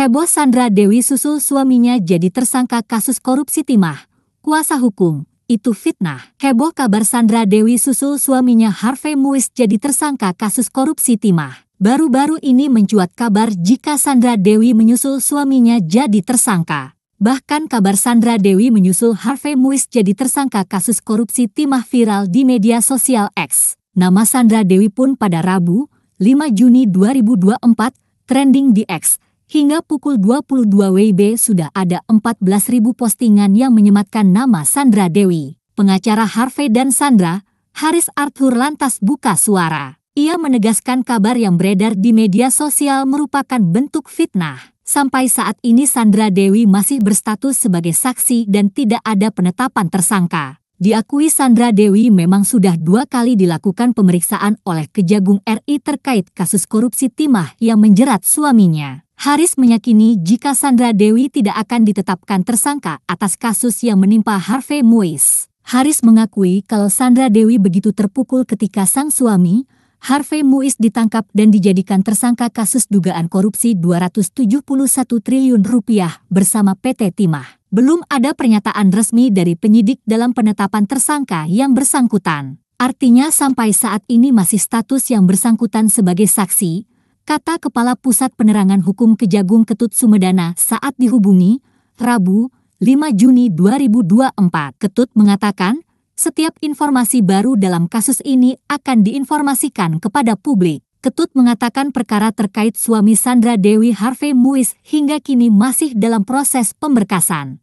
Heboh Sandra Dewi susul suaminya jadi tersangka kasus korupsi timah. Kuasa hukum, itu fitnah. Heboh kabar Sandra Dewi susul suaminya Harvey Muiz jadi tersangka kasus korupsi timah. Baru-baru ini mencuat kabar jika Sandra Dewi menyusul suaminya jadi tersangka. Bahkan kabar Sandra Dewi menyusul Harvey Muiz jadi tersangka kasus korupsi timah viral di media sosial X. Nama Sandra Dewi pun pada Rabu, 5 Juni 2024, trending di X. Hingga pukul 22 WIB sudah ada 14.000 postingan yang menyematkan nama Sandra Dewi. Pengacara Harvey dan Sandra, Haris Arthur lantas buka suara. Ia menegaskan kabar yang beredar di media sosial merupakan bentuk fitnah. Sampai saat ini Sandra Dewi masih berstatus sebagai saksi dan tidak ada penetapan tersangka. Diakui Sandra Dewi memang sudah 2 kali dilakukan pemeriksaan oleh Kejagung RI terkait kasus korupsi timah yang menjerat suaminya. Haris meyakini jika Sandra Dewi tidak akan ditetapkan tersangka atas kasus yang menimpa Harvey Muiz. Haris mengakui kalau Sandra Dewi begitu terpukul ketika sang suami, Harvey Muiz ditangkap dan dijadikan tersangka kasus dugaan korupsi Rp271 triliun bersama PT Timah. Belum ada pernyataan resmi dari penyidik dalam penetapan tersangka yang bersangkutan. Artinya sampai saat ini masih status yang bersangkutan sebagai saksi, kata Kepala Pusat Penerangan Hukum Kejagung Ketut Sumedana saat dihubungi, Rabu, 5 Juni 2024. Ketut mengatakan, setiap informasi baru dalam kasus ini akan diinformasikan kepada publik. Ketut mengatakan perkara terkait suami Sandra Dewi Harvey Muiz hingga kini masih dalam proses pemberkasan.